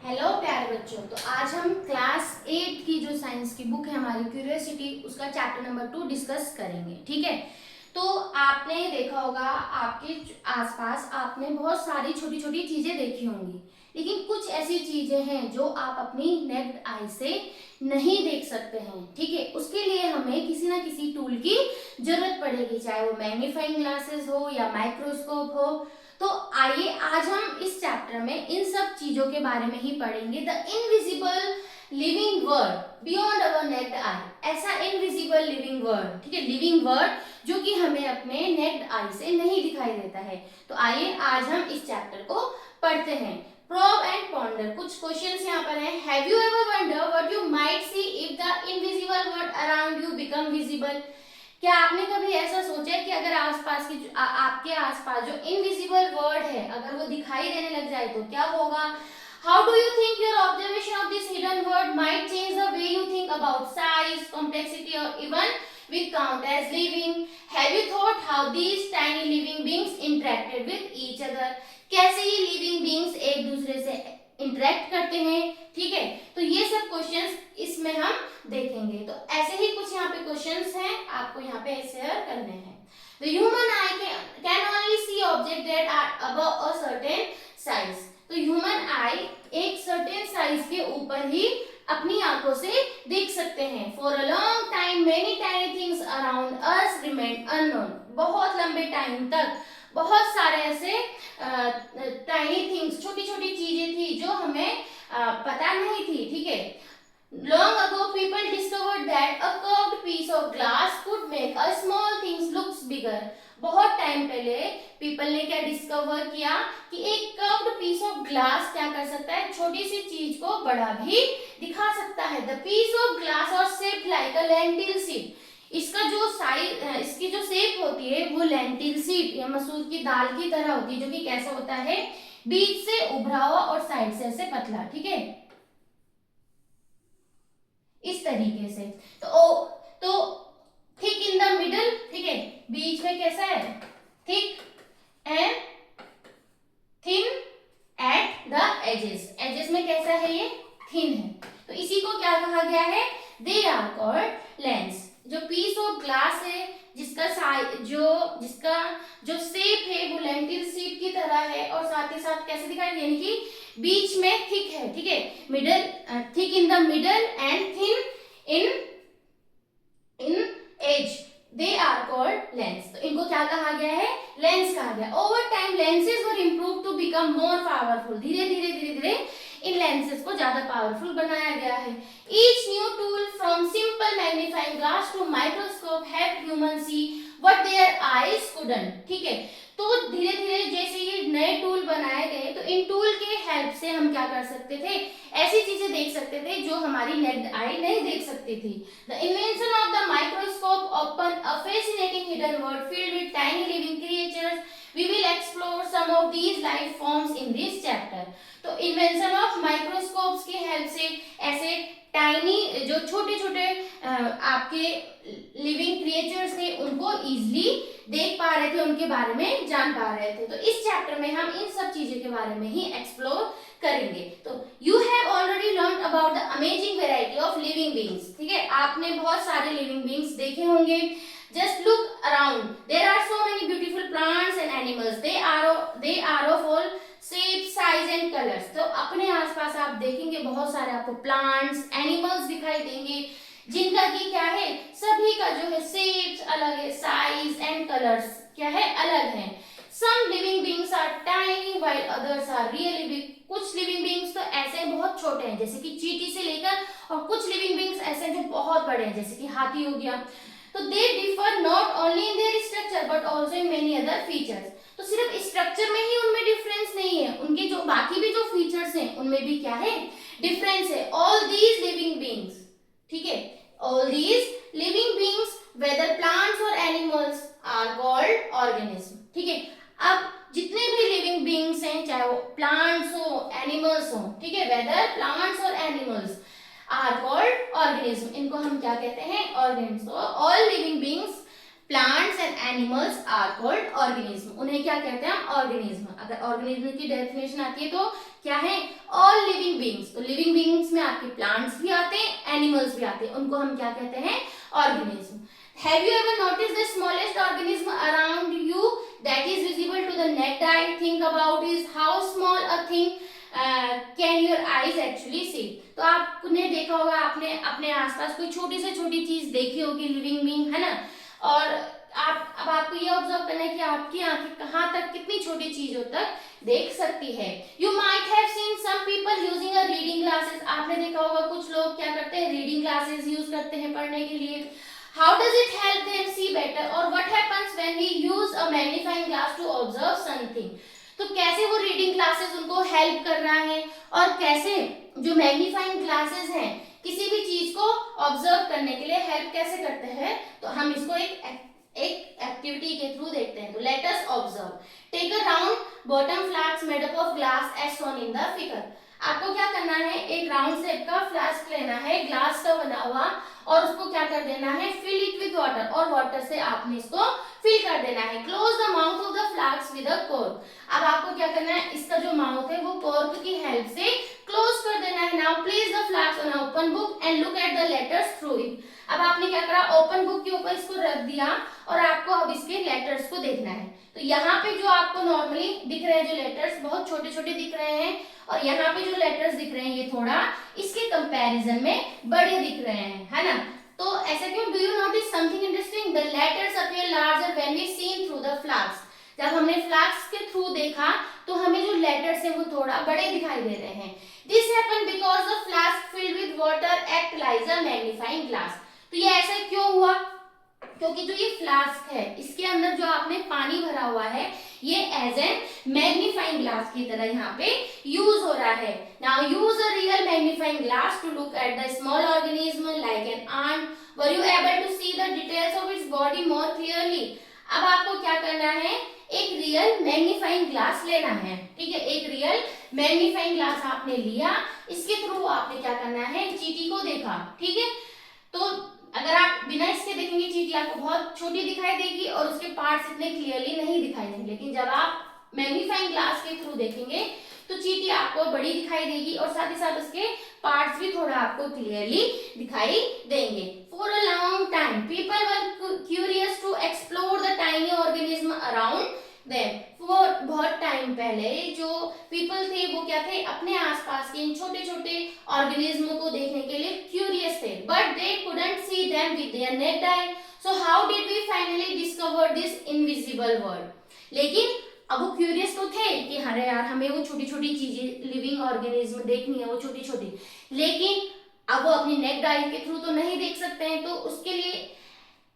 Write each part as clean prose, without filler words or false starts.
Hello प्यारे बच्चों। तो आज हम क्लास 8 की जो साइंस की बुक है हमारी क्यूरियोसिटी, उसका चैप्टर नंबर 2 डिस्कस करेंगे। ठीक है। तो आपने देखा होगा, आपके आसपास आपने बहुत सारी छोटी छोटी चीजें देखी होंगी, लेकिन कुछ ऐसी चीजें हैं जो आप अपनी नेक्ड आई से नहीं देख सकते हैं। ठीक है। उसके लिए हमें किसी ना किसी टूल की जरूरत पड़ेगी, चाहे वो मैग्नीफाइंग ग्लासेस हो या माइक्रोस्कोप हो। तो आइए आज हम इस चैप्टर में इन सब चीजों के बारे में ही पढ़ेंगे। The invisible living world beyond our necked आई। ऐसा इनविजिबल लिविंग वर्ल्ड, ठीक है, लिविंग वर्ल्ड जो कि हमें अपने नेक्ड आई से नहीं दिखाई देता है। तो आइए आज हम इस चैप्टर को पढ़ते हैं। प्रोब एंड पॉन्डर, कुछ क्वेश्चंस यहाँ पर हैं। Have you ever wonder what you might see if the invisible world around you become visible. क्या आपने कभी ऐसा सोचा है कि अगर आसपास की आपके आसपास जो इनविजिबल वर्ल्ड है, अगर वो दिखाई देने लग जाए तो क्या होगा? How do you think your observation of this hidden world might change the way you think about size, complexity और even we count as living? Have you thought how these tiny living beings interacted with each other? कैसे ये living beings एक दूसरे से interact करते हैं। ठीक है। तो ये सब क्वेश्चंस इसमें हम देखेंगे। तो ऐसे ही कुछ यहाँ पे क्वेश्चंस हैं, आपको यहाँ पे शेयर करने हैं। The human eye can only see objects that are above a certain size. तो ह्यूमन आई एक सर्टेन साइज के ऊपर ही अपनी आंखों से देख सकते हैं। For a long time many tiny things around us remain unknown. बहुत लंबे टाइम तक बहुत सारे ऐसे टाइनी थिंग्स, छोटी छोटी चीजें थी जो हमें पता नहीं थी। ठीक है। Long ago, people discovered that a curved piece of glass could make a small things looks bigger. बहुत टाइम पहले पीपल ने क्या डिस्कवर किया कि एक कर्व्ड पीस ऑफ ग्लास क्या कर सकता है, छोटी सी चीज को बड़ा भी दिखा सकता है। द पीस ऑफ ग्लास और शेप्ड लाइक अ लेंटिल सीड। इसका जो साइज, इसकी जो शेप होती है वो लेंटिल सीड या मसूर की दाल की तरह होती है, जो कि कैसा होता है, बीच से उभरा हुआ और साइड से ऐसे पतला। ठीक है, इस तरीके से। तो थिक इन द मिडल, ठीक है, बीच में कैसा है, thick and thin at the edges. Edges में कैसा है, ये थिन है। तो इसी को क्या कहा गया है, दे आर कॉल्ड लेंस। जो पीस ऑफ ग्लास है जिसका साइज, जिसका जो शेप है वो लेंटिल सीड की तरह है और साथ ही साथ कैसे दिखाई, यानी कि बीच में थिक है। ठीक है, middle, thick in the middle and thin in edge, they are called lens. तो इनको क्या कहा गया है, लेंस कहा गया। Over time lenses were improve to become more powerful. धीरे धीरे धीरे धीरे इन लेंसेज को ज्यादा पावरफुल बनाया गया है। Each new tool from simple magnifying glass to microscope help human see what their eyes couldn't. ठीक है। तो धीरे धीरे जैसे ये नए टूल बनाए गए, तो इन टूल के हेल्प से हम क्या कर सकते थे, ऐसी चीजें देख सकते थे जो हमारी नेक्ड आई नहीं देख सकती थी। The invention of the microscope open a fascinating hidden world filled with tiny living creatures. We will explore some of these life forms in this chapter. तो इन्वेंशन ऑफ माइक्रोस्कोप्स की हेल्प से ऐसे tiny, जो छोटे छोटे आपके living creatures थे, उनको इजीली देख पा रहे थे, उनके बारे में जान पा रहे थे। तो इस चैप्टर में हम इन सब चीजों के बारे में ही एक्सप्लोर करेंगे। तो you have already learn about the amazing variety of living beings. ठीक है, आपने बहुत सारे लिविंग बींग्स देखे होंगे। Just look around, there are so many beautiful plants and animals. They are of all shape, size and colours. तो अपने आसपास आप देखेंगे बहुत सारे आपको प्लांट्स, एनिमल्स दिखाई देंगे, जिनका की क्या है, सभी का जो है शेप्स अलग है, साइज एंड कलर्स क्या है, अलग है। Some living beings are tiny while others are really big. कुछ लिविंग बींग्स तो ऐसे बहुत छोटे हैं जैसे कि चींटी से लेकर, और कुछ लिविंग बींग्स ऐसे जो बहुत बड़े हैं जैसे कि हाथी हो गया। तो they differ not only in their structure but also in many other features. तो सिर्फ स्ट्रक्चर में ही उनमें डिफरेंस नहीं है, उनके जो बाकी भी जो फीचर्स हैं उनमें भी क्या है, डिफरेंस है। ऑल दीज लिविंग बींग्स, ठीक है, all these living beings whether plants और एनिमल्स आर कॉल्ड ऑर्गेनिज्म। ठीक है, अब जितने भी लिविंग बींग्स हैं, चाहे वो प्लांट्स हो, एनिमल्स हो, ठीक है, वेदर प्लांट्स और एनिमल्स आर कॉल्ड ऑर्गेनिज्म। इनको हम क्या कहते हैं, organism. All living beings plants and animals are called organism. उन्हें क्या कहते हैं? ऑर्गेनिज्म। अगर ऑर्गेनिज्म की डेफिनेशन आती है तो क्या है? All living beings. तो लिविंग बीइंग्स में आपके प्लांट्स भी आते हैं, एनिमल्स भी आते हैं, उनको हम क्या कहते हैं? Organism. Have you ever noticed the smallest organism around you that is visible to the naked eye? Think about is how small a thing can your eyes actually see? तो आपने देखा होगा, आपने अपने आसपास कोई छोटी से छोटी चीज देखी होगी, लिविंग बीइंग, है ना? और अब आपको ये ऑब्जर्व करना है कि आपकी आंखें कहाँ तक, कितनी छोटी चीजों तक देख सकती है। You might have seen some people using a reading glasses. आपने देखा होगा कुछ लोग क्या करते हैं? रीडिंग ग्लासेस यूज करते हैं पढ़ने के लिए। How does it help them see better? Or what happens when we use a magnifying glass to observe something? तो कैसे वो रीडिंग ग्लासेस उनको हेल्प कर रहा है, और कैसे जो मैग्नीफाइंग ग्लासेस हैं किसी भी चीज को ऑब्जर्व करने के लिए हेल्प कैसे करते हैं, तो हम इसको एक एक्टिविटी के थ्रू देखते हैं। तो let us observe. Take a round bottom flask made up of glass as shown in the figure. आपको क्या करना है? एक राउंड शेप का फ्लास्क लेना है, ग्लास का बना हुआ, और उसको क्या कर देना है? फिल इट विद वाटर, और वाटर से आपने इसको फिल कर देना है। Close the mouth of the flask with a cork. अब आपको क्या करना है? इसका जो माउथ है वो कॉर्क की हेल्प से क्लोज कर देना है। Now place the flask on open book and look at the letters through it. अब आपने क्या करा? ओपन बुक के ऊपर इसको रख दिया, और आपको अब इसके लेटर्स को देखना है। तो यहाँ पे जो आपको नॉर्मली दिख रहे हैं जो लेटर्स, बहुत छोटे छोटे दिख रहे हैं, और यहाँ पे जो लेटर्स दिख रहे हैं ये थोड़ा इसके कंपैरिजन में बड़े दिख रहे हैं, है ना? तो ऐसा क्यों? Do you notice something interesting? The letters appear larger when we seen through the flask. जब हमने फ्लास्क के थ्रू देखा तो हमें जो लेटर्स हैं वो थोड़ा बड़े दिखाई दे रहे हैं। This happen because the flask filled with water act like a magnifying glass. तो ये ऐसा क्यों हुआ? क्योंकि जो ये फ्लास्क है इसके अंदर जो आपने पानी भरा हुआ है ये एज एन मैग्नीफाइंग ग्लास की तरह यहाँ पे यूज हो रहा है। Now use a real magnifying glass to look at the small organism like an ant. Were you able to see the details of its body more clearly? अब आपको क्या करना है? एक रियल मैग्नीफाइंग ग्लास लेना है, ठीक है? एक रियल मैग्नीफाइंग ग्लास आपने लिया, इसके थ्रू आपने क्या करना है? चींटी को देखा, ठीक है? तो अगर आप बिना इसके देखेंगे चींटी आपको बहुत छोटी दिखाई देगी और उसके पार्ट्स इतने क्लियरली नहीं दिखाई देंगे, लेकिन जब आप मैग्नीफाइंग ग्लास के थ्रू देखेंगे तो चींटी आपको बड़ी दिखाई देगी, और साथ ही साथ उसके पार्ट्स भी थोड़ा आपको क्लियरली दिखाई देंगे। For a long time people were curious to explore the tiny organism around them. बहुत टाइम पहले जो पीपल थे वो क्या थे? अपने आसपास के इन छोटे छोटे ऑर्गेनिज्म को देखने के लिए क्यूरियस थे, but they couldn't see them with their naked eye. So how did we finally discover this invisible world? लेकिन अब वो क्यूरियस तो थे कि अरे यार हमें वो छोटी छोटी चीजें, लिविंग ऑर्गेनिज्म देखनी है, वो छोटी छोटी, लेकिन अब वो अपनी नेक्ड आई के थ्रू तो नहीं देख सकते हैं। तो उसके लिए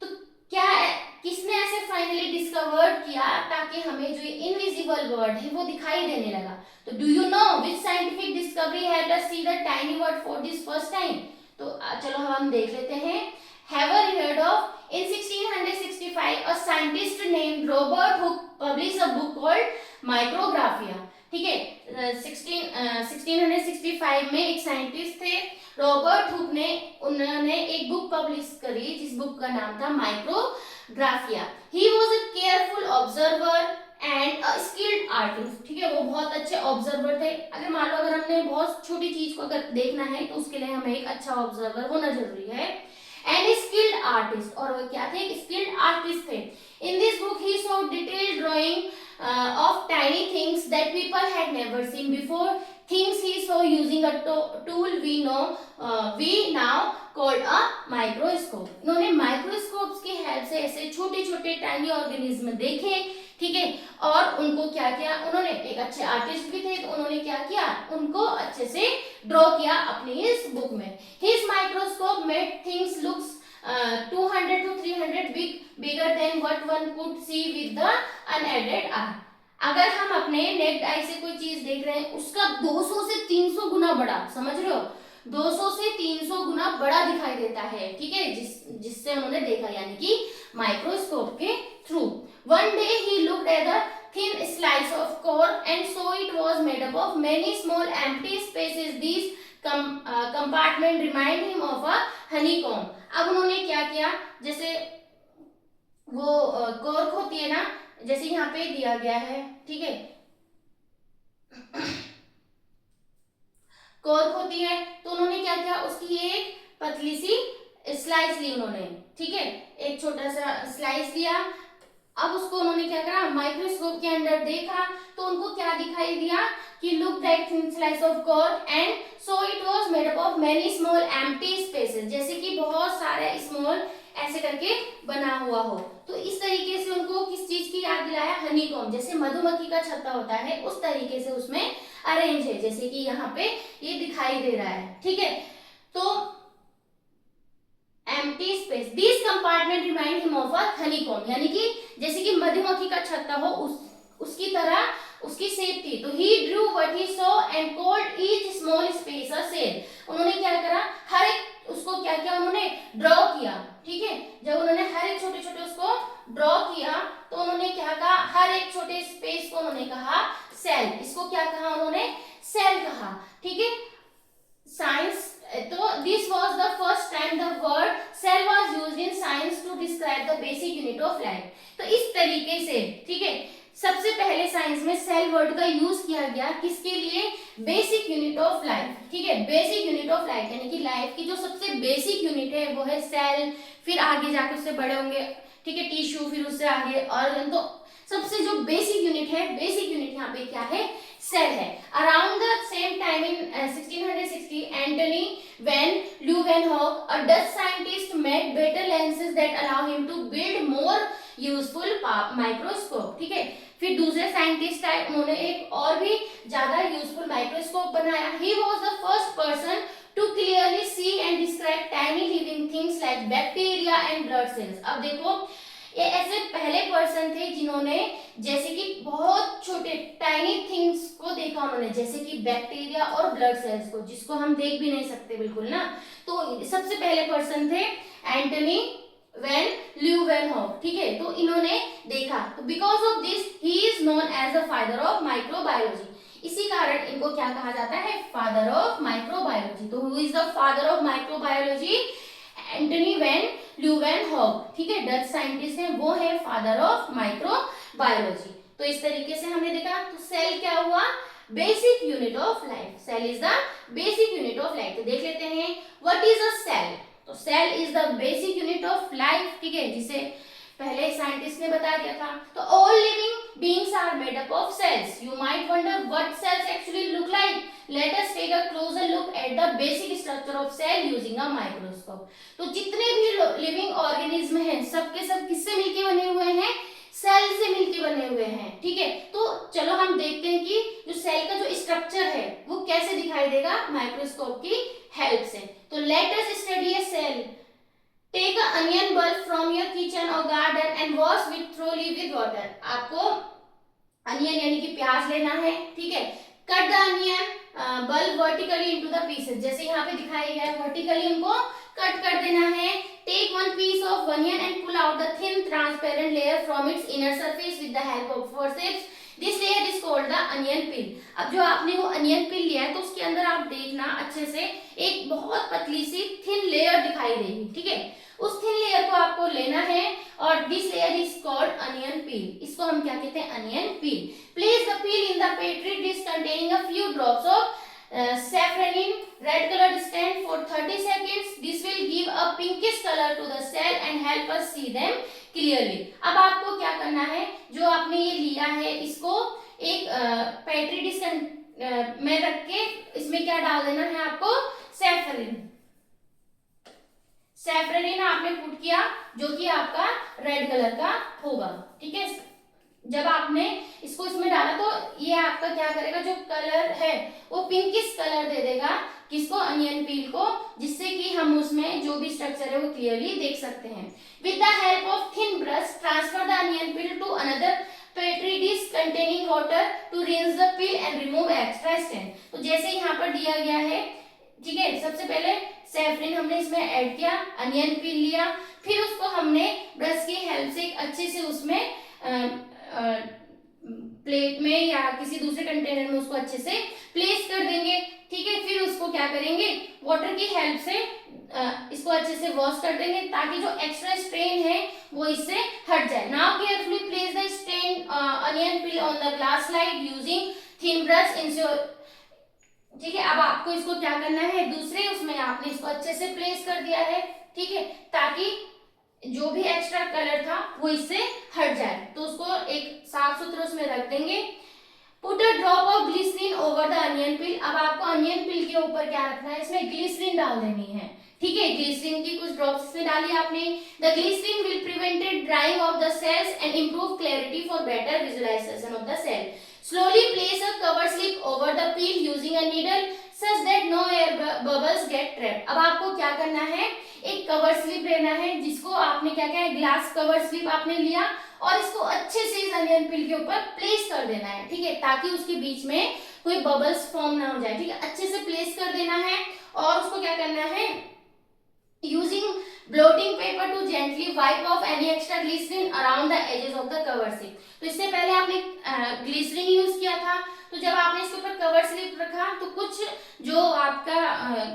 तो क्या है, किसने ऐसे फाइनली डिस्कवर्ड किया ताकि हमें जो इनविजिबल वर्ल्ड है वो दिखाई देने लगा? तो do you know which scientific discovery helped us see the tiny world for this first time? तो चलो हम देख लेते हैं। Have you heard of in 1665 a scientist named Robert Hooke publish a book called Micrographia, ठीक है? 1665 में एक साइंटिस्ट थे रॉबर्ट हुक ने, उन्होंने एक बुक पब्लिश करी जिस बुक का नाम था Micrographia. He was a careful observer and a skilled artist, ठीक है? वो बहुत अच्छे ऑब्जर्वर थे। अगर मान लो अगर हमने बहुत छोटी चीज को अगर देखना है तो उसके लिए हमें एक अच्छा ऑब्जर्वर होना जरूरी है। एंड स्किल्ड आर्टिस्ट, और वो क्या थे? स्किल्ड आर्टिस्ट थे। In this book he show detailed drawing of tiny things that people had never seen before. Things he saw using a tool we now called a microscope. इन्होंने microscopes की help से ऐसे छोटे छोटे tiny organism देखे, ठीक है? और उनको क्या किया? उन्होंने, एक अच्छे आर्टिस्ट भी थे तो उन्होंने क्या किया? उनको अच्छे से ड्रॉ किया अपनी इस बुक में। His microscope made things looks 200 to 300 bigger than what one could see with the unaided eye. अगर हम अपने नेक्ड आई से कोई चीज देख रहे हैं उसका 200 से 300 गुना बड़ा, समझ रहे हो? 200 से 300 गुना बड़ा दिखाई देता है, ठीक है? जिससे उन्होंने देखा, यानी कि माइक्रोस्कोप के through. One day he looked at the thin slice of core and so it was made up of many small empty spaces. These compartment remind him of a honeycomb. अब उन्होंने क्या किया? जैसे वो कॉर्क होती है ना, जैसे यहाँ पे दिया गया है, ठीक है, कॉर्क होती है, तो उन्होंने क्या किया, उसकी एक पतली सी स्लाइस ली उन्होंने, ठीक है, एक छोटा सा स्लाइस लिया। अब उसको उन्होंने क्या करा, माइक्रोस्कोप के अंदर देखा, तो उनको क्या दिखाई दिया कि look that thin slice of cork and so it was made up of many small empty spaces, जैसे कि बहुत सारे स्मॉल ऐसे करके बना हुआ हो। तो इस तरीके से उनको किस चीज की याद दिलाया, हनीकॉम्ब, जैसे मधुमक्खी का छत्ता होता है उस तरीके से उसमें अरेंज है, जैसे कि यहाँ पे ये दिखाई दे रहा है, ठीक है। तो empty space, this compartment remind him of a honeycomb, यानी कि जैसे कि मधुमक्खी का छत्ता हो उसकी तरह उसकी शेप थी। तो he drew what he saw and called each small space a cell, उन्होंने क्या करा, हर एक उसको क्या किया, उन्होंने ड्रॉ किया, ठीक है। जब उन्होंने हर एक छोटे छोटे उसको ड्रॉ किया, तो उन्होंने क्या कहा, हर एक छोटे स्पेस को उन्होंने कहा सेल, इसको क्या कहा उन्होंने, सेल कहा, ठीक है। साइंस, तो this was the first time the word cell was used in science to describe the basic unit of life. तो इस तरीके से, ठीक है, सबसे पहले साइंस में सेल वर्ड का यूज किया गया, किसके लिए, बेसिक यूनिट ऑफ लाइफ, ठीक है, बेसिक यूनिट ऑफ लाइफ, यानी कि लाइफ की जो सबसे बेसिक यूनिट है वो है सेल, फिर आगे जाके उससे बड़े होंगे, ठीक है, टिश्यू, फिर उससे आगे ऑर्गन। तो सबसे जो बेसिक यूनिट है, बेसिक यूनिट यहाँ पे क्या है, सेल है। Around the same time in 1660 Antony van Leeuwenhoek, a Dutch scientist, made better lenses that allow him to build more useful microscope, ठीक है। फिर दूसरे साइंटिस्ट आए, उन्होंने एक और भी ज्यादा यूजफुल माइक्रोस्कोप बनाया। He was the first person to clearly see and describe tiny living things like bacteria and blood cells. अब देखो, ये ऐसे पहले पर्सन थे जिन्होंने जैसे कि बहुत छोटे टाइनी थिंग्स को देखा उन्होंने, जैसे कि बैक्टीरिया और ब्लड सेल्स को, जिसको हम देख भी नहीं सकते बिल्कुल ना। तो सबसे पहले पर्सन थे एंटनी वैन ल्यूवेनहॉक, ठीक है। तो इन्होंने देखा, तो because of this he is known as the father of microbiology, इसी कारण इनको क्या कहा जाता है, फादर ऑफ माइक्रोबायोलॉजी। तो who is the father of microbiology, Antony van Leeuwenhoek, ठीक है, डच साइंटिस्ट हैं, वो है फादर ऑफ माइक्रोबायोलॉजी। तो इस तरीके से हमने देखा, तो सेल क्या हुआ, basic unit of life, cell is the basic unit of life. तो देख लेते हैं व्हाट इज अ सेल। तो cell is the basic unit of life, ठीक है, जिसे पहले साइंटिस्ट ने बता दिया था। तो all living beings are made up of cells. You might wonder what cells actually look like. Let us take a closer look at the basic structure of cell using a microscope. तो जितने भी living organism हैं, सब के सब किससे मिलके बने हुए हैं, सेल से मिलके बने हुए हैं, ठीक है। तो चलो हम देखते हैं कि जो सेल का जो स्ट्रक्चर है वो कैसे दिखाई देगा माइक्रोस्कोप की हेल्प से। तो let us study a cell. Take a onion bulb from your kitchen और garden and wash with thoroughly with water. आपको अनियन यानी कि प्याज लेना है, ठीक है। Cut the onion bulb vertically into the pieces, जैसे यहाँ पे दिखाया गया है, वर्टिकली उनको कट कर देना है। Take one piece of onion and pull out the thin transparent layer from its inner surface with the help of forceps. This layer is called the onion peel. अब जो आपने वो अनियन पिल लिया है, तो उसके अंदर आप देखना अच्छे से एक बहुत पतली सी थिन लेयर दिखाई देगी, ठीक है। उस थिन लेयर को आपको लेना है और this layer is called onion पील। इसको हम क्या कहते हैं, onion peel. Place the peel in the petri dish containing a few drops of saffronin red colored stand for 30 seconds. This will give a pinkish color to the cell and help us see them clearly. अब आपको क्या करना है, जो आपने ये लिया है इसको एक पेट्री डिश में रख के इसमें क्या डाल देना है आपको, सैफरन। सैफरन आपने पुट किया जो कि आपका रेड कलर का होगा, ठीक है। जब आपने इसको इसमें डाला तो ये आपका क्या करेगा, जो कलर है वो पिंकिश कलर दे देगा, किसको, अनियन पील को, जिससे कि हम उसमें जो भी स्ट्रक्चर है वो क्लियरली देख सकते हैं। With the help of thin brush transfer the onion peel to another petri dish containing water to rinse the peel and remove extra stain. तो जैसे यहाँ पर दिया गया है, ठीक है, सबसे पहले सैफरन हमने इसमें ऐड किया, अनियन पील लिया, फिर उसको हमने ब्रश की हेल्प से अच्छे से उसमें प्लेट में या किसी दूसरे कंटेनर में उसको अच्छे से प्लेस कर देंगे, ठीक है। फिर उसको इसको क्या करेंगे, वाटर की हेल्प से इसको अच्छे से वॉश कर देंगे ताकि जो एक्स्ट्रा स्ट्रेन है वो इससे हट जाए। Now carefully place the strain onion peel on the glass slide using thin brush ensure. ठीक है, अब आपको इसको क्या करना है, दूसरे उसमें आपने इसको अच्छे से प्लेस कर दिया है, ठीक है, ताकि जो भी एक्स्ट्रा कलर था वो इससे हट जाए। तो उसको एक साफ सुथरा उसमें रख देंगे। Put a drop of glycerine over the onion peel. अब आपको अनियन पील के ऊपर क्या रखना है, इसमें ग्लिसरीन डाल देनी है, ठीक है, ग्लिसरीन की कुछ ड्रॉप्स इसमें डाली आपने। The glycerine will prevented drying of the cells and improve clarity for better visualisation of the cell. Slowly place a cover slip over the peel using a needle such that no air bubbles get trapped। अब आपको क्या करना है, एक cover slip लेना है जिसको आपने क्या क्या है, ग्लास कवर स्लिप आपने लिया और इसको अच्छे से इस अनियन पील के ऊपर प्लेस कर देना है, ठीक है, ताकि उसके बीच में कोई बबल्स फॉर्म ना हो जाए, ठीक है, अच्छे से प्लेस कर देना है। और उसको क्या करना है, using blotting paper to gently wipe off any extra glycerine around the edges of the cover slip. तो इससे पहले आपने ग्लिसरीन यूज किया था, तो जब आपने इसके ऊपर कवर स्लिप रखा तो कुछ जो आपका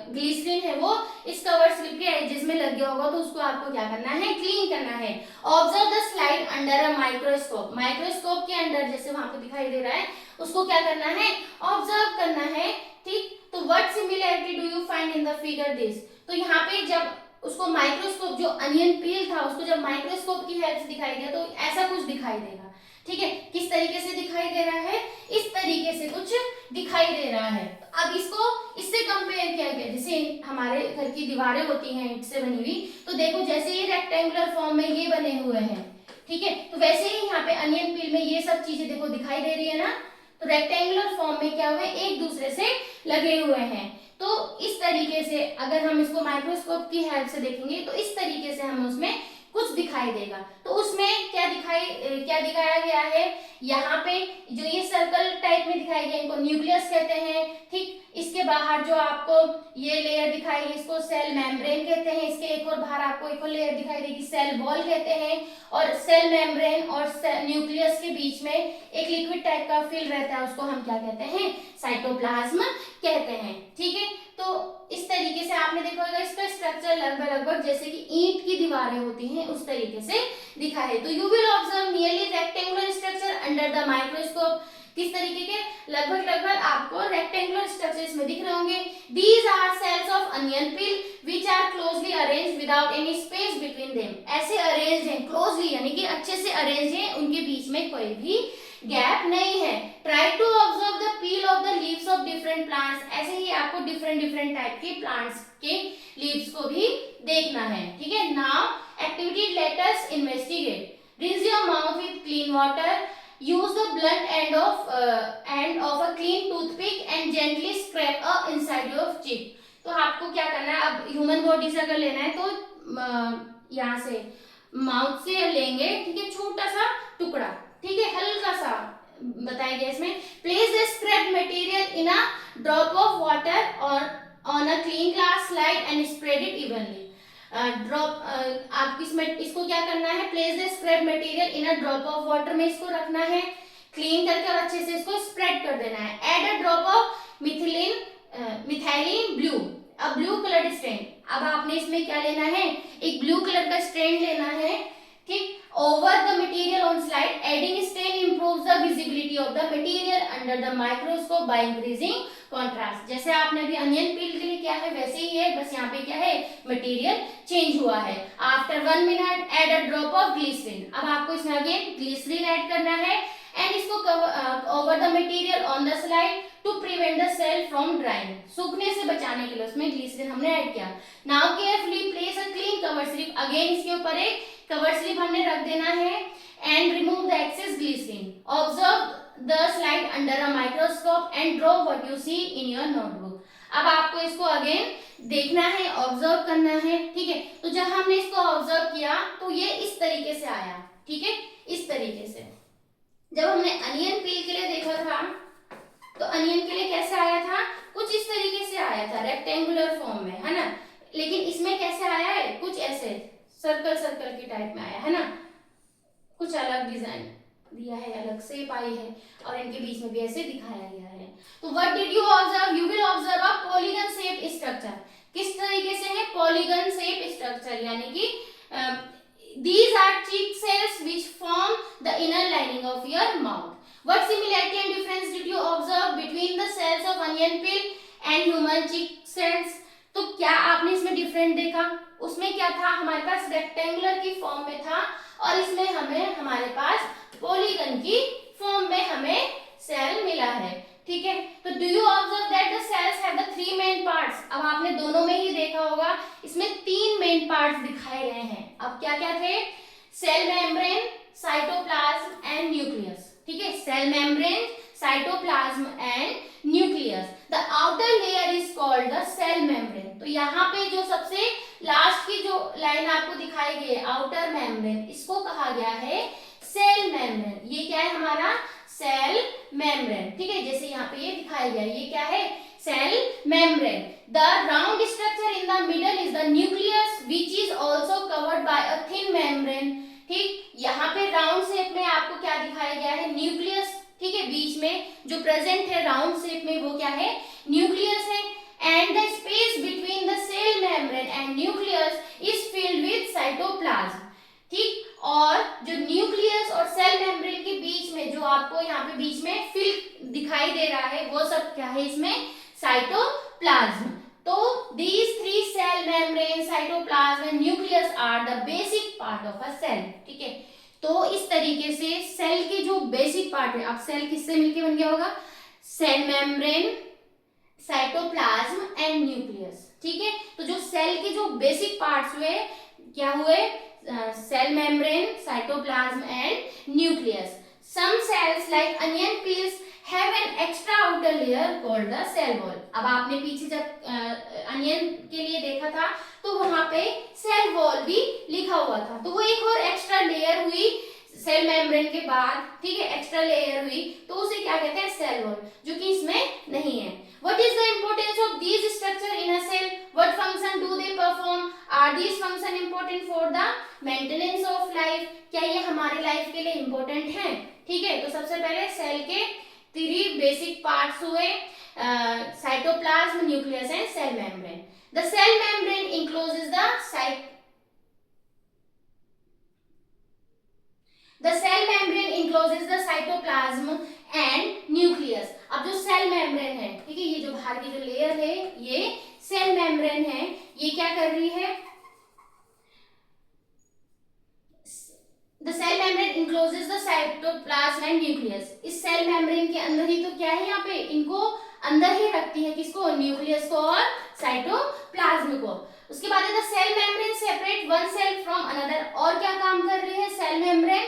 ग्लिसरीन है वो इस कवर स्लिप के एजेस में लग गया होगा, तो उसको आपको क्या करना है, क्लीन करना है। Observe the slide under a microscope. Microscope के अंदर जैसे वहां पे दिखाई दे रहा है उसको क्या करना है, ऑब्जर्व करना है, ठीक। तो what similarity do you find in the figure this. तो यहाँ पे जब उसको माइक्रोस्कोप, जो अनियन पील था उसको जब माइक्रोस्कोप की हेल्प से दिखाई दिया तो ऐसा कुछ दिखाई देगा, ठीक है। किस तरीके से दिखाई दे रहा है, इस तरीके से कुछ दिखाई दे रहा है। अब इसको इससे कंपेयर किया गया, जैसे हमारे घर की दीवारें होती हैं ईंट से बनी हुई, तो देखो जैसे ये रेक्टेंगुलर फॉर्म में ये बने हुए हैं, ठीक है, तो वैसे ही यहाँ पे अनियन पील में ये सब चीजें देखो दिखाई दे रही है ना, तो रेक्टेंगुलर फॉर्म में क्या हुए, एक दूसरे से लगे हुए हैं। तो इस तरीके से अगर हम इसको माइक्रोस्कोप की हेल्प से देखेंगे तो इस तरीके से हमें उसमें कुछ दिखाई देगा। तो उसमें क्या दिखाया गया है, यहाँ पे जो ये सर्कल टाइप में दिखाई गया इनको न्यूक्लियस कहते हैं, ठीक। इसके बाहर जो आपको ये लेयर दिखाई है इसको सेल मेम्ब्रेन कहते हैं, इसके एक और बाहर आपको एक और लेयर दिखाई देगी सेल वॉल कहते हैं, और सेल मेम्ब्रेन और न्यूक्लियस के बीच में एक लिक्विड टाइप का फिल रहता है, उसको हम क्या कहते हैं, साइटोप्लाज्म कहते हैं, ठीक है। तो इस तरीके से आपने देखा होगा इसका स्ट्रक्चर लगभग जैसे कि ईंट की दीवारें होती हैं उस तरीके से दिखा है। तो you will observe nearly rectangular structure under the microscope. किस तरीके के, लगभग आपको रेक्टेंगुलर स्ट्रक्चर्स में दिख रहे होंगे। These are cells of onion peel which are closely arranged without any space between them. ऐसे अरेंज्ड हैं क्लोजली, यानी कि अच्छे से अरेंज हैं, उनके बीच में कोई भी गैप नहीं है। Try to observe the peel of the leaves of different plants. ऐसे ही आपको डिफरेंट टाइप के प्लांट्स के लीव्स को भी देखना है, ठीक है। Now activity let us investigate. Rinse your mouth with clean water. Use the blunt end of a clean toothpick and gently scrap a inside your cheek. तो आपको क्या करना है, अब ह्यूमन बॉडी से अगर लेना है तो यहाँ से माउथ से लेंगे, ठीक है, छोटा सा टुकड़ा, ठीक है, हल्का सा बताया गया इसमें। Place the scrap material in a drop of water और on a clean glass slide and spread it evenly. आप इसको क्या करना है, place the scrap material in a drop of water में इसको रखना है, क्लीन करके और अच्छे से इसको स्प्रेड कर देना है। Add a drop of methylene blue, a blue coloured stain. अब आपने इसमें क्या लेना है, एक ब्लू कलर का स्ट्रेन लेना है, ठीक। Over the material on slide, adding stain improves the visibility of the material under the microscope by increasing contrast। जैसे आपने अभी अनियन पील के लिए किया है वैसे ही है, बस यहाँ पे क्या है, मटेरियल चेंज हुआ है। After 1 minute, add a drop of glycerin। अब आपको इसमें अगेन ग्लिसरीन ऐड करना है एंड इसको over the material on the slide to prevent the cell from drying। सूखने से बचाने के लिए उसमें ग्लिसरीन हमने ऐड किया। Now carefully place a clean cover slip। Again इसके ऊपर एक कवर स्लिप हमने रख देना है and remove the excess glycerine. Observe the slide under a microscope and draw what you see in your notebook. अब आपको इसको अगेन देखना है, ऑब्जर्व करना है, ठीक है। तो जब हमने इसको ऑब्जर्व किया तो ये इस तरीके से आया, ठीक है, इस तरीके से। जब हमने अनियन पील के लिए देखा था तो अनियन के लिए कैसे आया था, कुछ इस तरीके से आया था रेक्टेंगुलर फॉर्म में, है ना। लेकिन इसमें कैसे आया है, कुछ ऐसे सर्कल की टाइप में आया है ना, कुछ अलग डिजाइन दिया है, अलग शेप आई है और इनके बीच में भी ऐसे दिखाया गया है। तो what did you observe, you will observe a polygon shape structure. किस तरीके से है? पॉलीगन शेप स्ट्रक्चर, यानी कि these are cheek cells which form the inner lining of your mouth. What similarity and difference did you observe between the cells of onion peel and human cheek cells? तो क्या आपने इसमें different देखा? उसमें क्या था? हमारे पास रेक्टेंगुलर की फॉर्म में था और इसमें हमारे पास पॉलीगन की फॉर्म में हमें सेल मिला है। ठीक है, तो do you observe that the cells have the 3 main parts? अब आपने दोनों में ही देखा होगा, इसमें 3 मेन पार्ट्स दिखाए गए हैं। अब क्या क्या थे? Cell membrane, cytoplasm and nucleus. ठीक है, cell membrane, cytoplasm and nucleus. The outer layer is called the cell membrane. तो यहाँ पे जो सबसे लास्ट की जो लाइन आपको दिखाई गई है, आउटर मेम्ब्रेन, इसको कहा गया है सेल मेम्ब्रेन। ये क्या है? हमारा सेल मेम्ब्रेन। ठीक है, जैसे यहाँ पे ये दिखाया गया, ये क्या है? Cell membrane. The round structure in the middle is the nucleus which is also covered by a thin membrane. ठीक, यहाँ पे राउंड शेप में आपको क्या दिखाया गया है? न्यूक्लियस। ठीक है, बीच में जो प्रेजेंट है राउंड शेप में वो क्या है? न्यूक्लियस है। And the space between the cell membrane and nucleus is filled with cytoplasm. ठीक, और जो न्यूक्लियस और सेल मेम्ब्रेन के बीच में जो आपको यहाँ पे बीच में फिल दिखाई दे रहा है, वो सब क्या है? इसमें साइटोप्लाज्म। तो these 3 cell membrane, cytoplasm and nucleus are the basic part of a cell. ठीक है, तो इस तरीके से सेल के जो बेसिक पार्ट है, अब सेल किससे मिलके बन गया होगा? Cell membrane, cytoplasm and nucleus. ठीक है, तो जो सेल के जो बेसिक पार्ट्स हुए, क्या हुए? Cell membrane, cytoplasm and nucleus. Some cells like onion peels have an extra outer layer called the cell wall. अब आपने पीछे जब अनियन के लिए देखा था तो वहां पे सेल वॉल भी लिखा हुआ था, तो वो एक और एक्स्ट्रा लेयर हुई सेल मेम्ब्रेन के बाद। ठीक है, एक्स्ट्रा लेयर हुई, तो उसे क्या कहते हैं? सेल वॉल, जो कि इसमें नहीं है। What is the importance of these structure in a cell? What function do they perform? Are these function important for the maintenance of life? क्या ये हमारी लाइफ के लिए इम्पोर्टेंट है? ठीक है, तो सबसे पहले सेल के 3 बेसिक पार्ट्स हुए, cytoplasm, nucleus and cell membrane. The cell membrane encloses the cytoplasm and nucleus. अब जो सेल मेम्ब्रेन है, ठीक है, ये जो बाहर की जो लेयर है ये सेल मेम्ब्रेन है, ये क्या कर रही है? The cell membrane encloses the cytoplasm and nucleus. इस सेल मेम्ब्रेन के अंदर ही तो क्या है? यहाँ पे इनको अंदर ही रखती है, किसको? न्यूक्लियस को और साइटोप्लाज्म को। उसके बाद the cell membrane separate one cell from another. और क्या काम कर रही है सेल मेम्ब्रेन?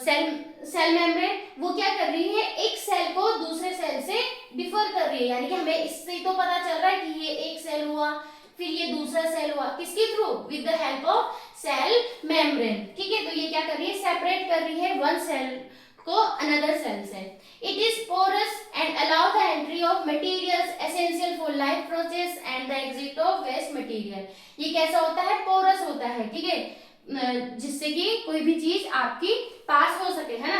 सेल मेम्ब्रेन वो क्या कर रही है? एक सेल को दूसरे सेल से डिफर कर रही है, यानी कि हमें इससे तो पता चल रहा है कि ये एक सेल हुआ, फिर ये दूसरा सेल हुआ, किसके through? With the help of cell membrane. ठीक है, तो ये क्या कर रही है? सेपरेट कर रही है वन सेल को अनदर सेल से। It is porous and allow the entry of materials essential for life process and the exit of waste material. ये कैसा होता है? पोरस होता है। ठीक है, जिससे कि कोई भी चीज आपकी पास हो सके, है ना।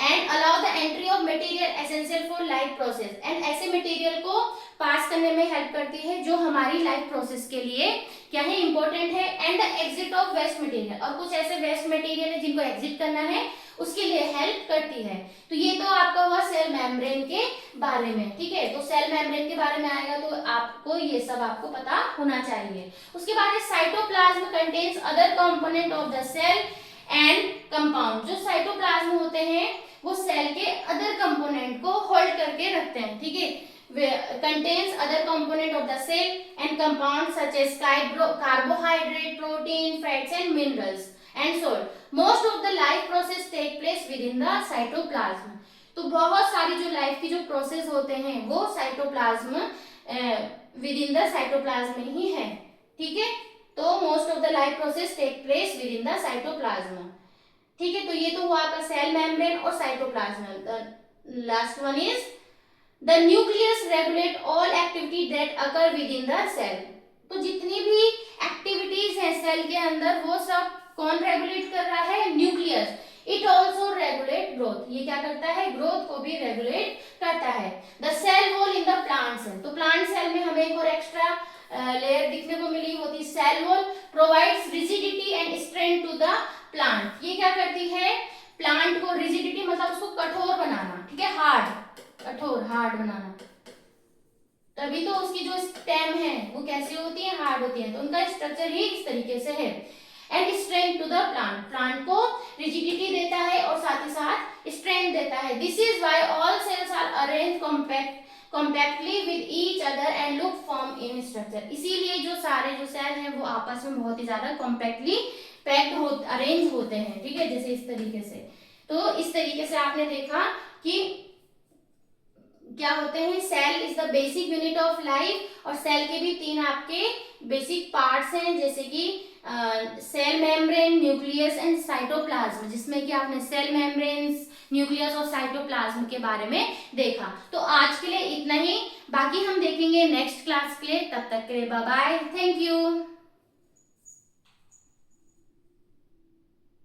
And allow the entry of material essential for life process, and ऐसे मटेरियल को पास करने में हेल्प करती है जो हमारी लाइफ प्रोसेस के लिए क्या है? इंपॉर्टेंट है। And the exit of waste material, और कुछ ऐसे वेस्ट मटेरियल है जिनको एग्जिट करना है, उसके लिए हेल्प करती है। तो ये तो आपका हुआ सेल मेम्ब्रेन के बारे में। ठीक है, तो सेल मेम्ब्रेन के बारे में आएगा तो आपको ये सब आपको पता होना चाहिए। उसके बाद cytoplasm contains other component of the cell and compound. जो साइटोप्लाज्म होते हैं वो सेल के अदर कंपोनेंट को होल्ड करके रखते हैं। ठीक है, contains other component of the cell and compounds such as carbohydrate, protein, fats and minerals and salt. Most of the life process take place within the cytoplasm. तो बहुत सारी जो लाइफ की जो प्रोसेस होते हैं वो cytoplasm within the cytoplasm में ही है। ठीक है, तो most of the life process take place within the cytoplasm. ठीक है, तो ये तो हुआ आपका सेल मेम्ब्रेन और cytoplasm. The last one is The nucleus regulate all activity that occur within the cell. तो जितनी भी एक्टिविटीज है सेल के अंदर वो सब कौन रेगुलेट कर रहा है? Nucleus. It also regulate growth, ये क्या करता है? ग्रोथ को भी रेगुलेट करता है। The cell wall in the plant cell, तो प्लांट सेल में हमें हमें एक और एक्स्ट्रा लेयर दिखने को मिली, वो थी cell wall. Provides rigidity and strength to the plant. ये क्या करती है, प्लांट को रिजिडिटी मतलब उसको कठोर बनाना, ठीक है, हार्ड, कठोर हार्ड बनाना। तभी तो उसकी जो स्टेम है वो कैसी होती है, हार्ड होती है। तो उनका स्ट्रक्चर ही इस तरीके से है। And strength to the plant, plant को रिजिडिटी देता है और साथ ही साथ स्ट्रेंथ देता है। This is why all cells are arrange compactly with each other and look form in structure. इसीलिए जो सारे जो सेल हैं वो आपस में बहुत ही ज्यादा कॉम्पैक्टली पैक्ड हो, अरेंज होते हैं, ठीक है, जैसे इस तरीके से। तो इस तरीके से आपने देखा कि क्या होते हैं, cell is the basic unit of life. और सेल के भी 3 आपके बेसिक पार्ट्स हैं, जैसे कि cell membrane, nucleus and cytoplasm, जिसमें कि आपने सेल मेम्ब्रेन्स, न्यूक्लियस और साइटोप्लाज्म के बारे में देखा। तो आज के लिए इतना ही, बाकी हम देखेंगे नेक्स्ट क्लास के लिए। तब तक के लिए बाय बाय, थैंक यू।